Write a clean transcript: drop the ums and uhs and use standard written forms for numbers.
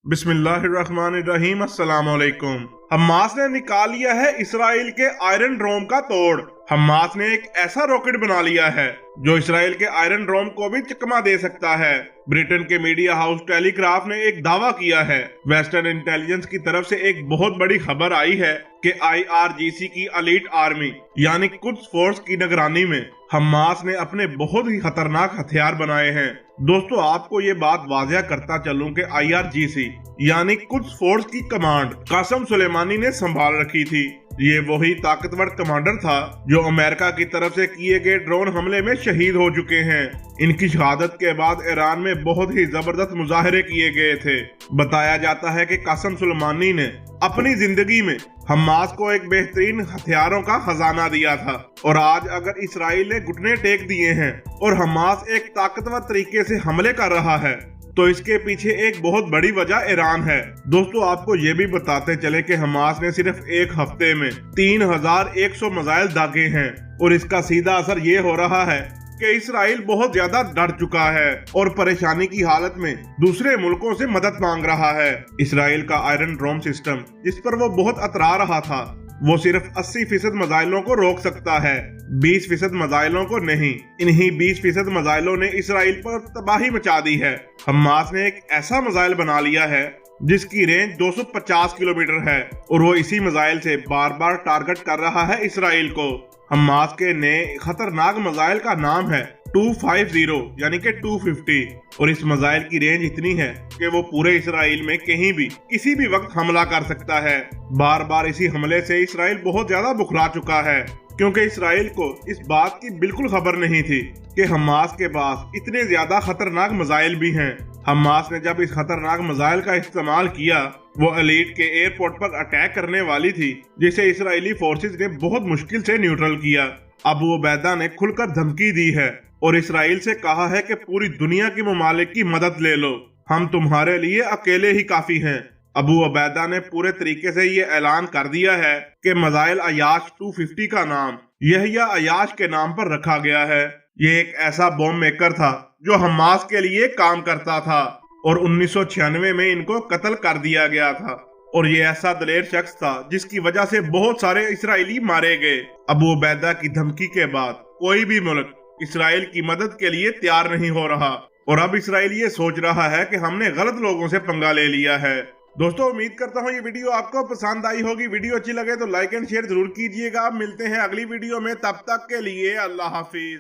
बिस्मिल्लाहिर्रहमानिर्रहीम। अस्सलाम वालेकुम। हमास ने निकाल लिया है इसराइल के आयरन डोम का तोड़। हमास ने एक ऐसा रॉकेट बना लिया है जो इसराइल के आयरन डोम को भी चकमा दे सकता है। ब्रिटेन के मीडिया हाउस टेलीग्राफ ने एक दावा किया है। वेस्टर्न इंटेलिजेंस की तरफ से एक बहुत बड़ी खबर आई है कि IRGC की एलीट आर्मी यानी कुद्स फोर्स की निगरानी में हमास ने अपने बहुत ही खतरनाक हथियार बनाए हैं। दोस्तों, आपको ये बात वाज़िया करता चलूं कि IRGC यानी कुद्स फोर्स की कमांड कासम सुलेमानी ने संभाल रखी थी। ये वही ताकतवर कमांडर था जो अमेरिका की तरफ से किए गए ड्रोन हमले में शहीद हो चुके हैं। इनकी शहादत के बाद ईरान में बहुत ही जबरदस्त मुजाहरे किए गए थे। बताया जाता है कि कासम सुलेमानी ने अपनी जिंदगी में हमास को एक बेहतरीन हथियारों का खजाना दिया था, और आज अगर इसराइल ने घुटने टेक दिए हैं और हमास एक ताकतवर तरीके से हमले कर रहा है तो इसके पीछे एक बहुत बड़ी वजह ईरान है। दोस्तों, आपको ये भी बताते चले कि हमास ने सिर्फ एक हफ्ते में 3100 मिसाइल दागे हैं, और इसका सीधा असर ये हो रहा है कि इसराइल बहुत ज्यादा डर चुका है और परेशानी की हालत में दूसरे मुल्कों से मदद मांग रहा है। इसराइल का आयरन डोम सिस्टम जिस पर वो बहुत अतरा रहा था, वो सिर्फ 80% मिसाइलों को रोक सकता है, 20% मिसाइलों को नहीं। इन्हीं 20% मिसाइलों ने इसराइल पर तबाही मचा दी है। हमास ने एक ऐसा मिसाइल बना लिया है जिसकी रेंज 250 किलोमीटर है, और वो इसी मिसाइल से बार बार टारगेट कर रहा है इसराइल को। हमास के नए खतरनाक मिसाइल का नाम है 250 यानी कि 250, और इस मिसाइल की रेंज इतनी है कि वो पूरे इसराइल में कहीं भी किसी भी वक्त हमला कर सकता है। बार बार इसी हमले से इसराइल बहुत ज्यादा बुखला चुका है, क्योंकि इसराइल को इस बात की बिल्कुल खबर नहीं थी कि हमास के पास इतने ज्यादा खतरनाक मिसाइल भी हैं। हमास ने जब इस खतरनाक मिसाइल का इस्तेमाल किया, वो एलीट के एयरपोर्ट पर अटैक करने वाली थी, जिसे इसराइली फोर्सेस ने बहुत मुश्किल से न्यूट्रल किया। अबू उबैदा ने खुलकर धमकी दी है और इसराइल से कहा है कि पूरी दुनिया के ममालिक की मदद ले लो, हम तुम्हारे लिए अकेले ही काफी हैं। अबू उबैदा ने पूरे तरीके से ये ऐलान कर दिया है कि मिसाइल अयाश 250 का नाम यहया अयाश के नाम पर रखा गया है। ये एक ऐसा बॉम्ब मेकर था जो हमास के लिए काम करता था, और 1996 में इनको कत्ल कर दिया गया था, और ये ऐसा दलेर शख्स था जिसकी वजह से बहुत सारे इसराइली मारे गए। अबू उबैदा की धमकी के बाद कोई भी मुल्क इसराइल की मदद के लिए तैयार नहीं हो रहा, और अब इसराइल ये सोच रहा है कि हमने गलत लोगों से पंगा ले लिया है। दोस्तों, उम्मीद करता हूँ ये वीडियो आपको पसंद आई होगी। वीडियो अच्छी लगे तो लाइक एंड शेयर जरूर कीजिएगा। मिलते हैं अगली वीडियो में, तब तक के लिए अल्लाह हाफिज।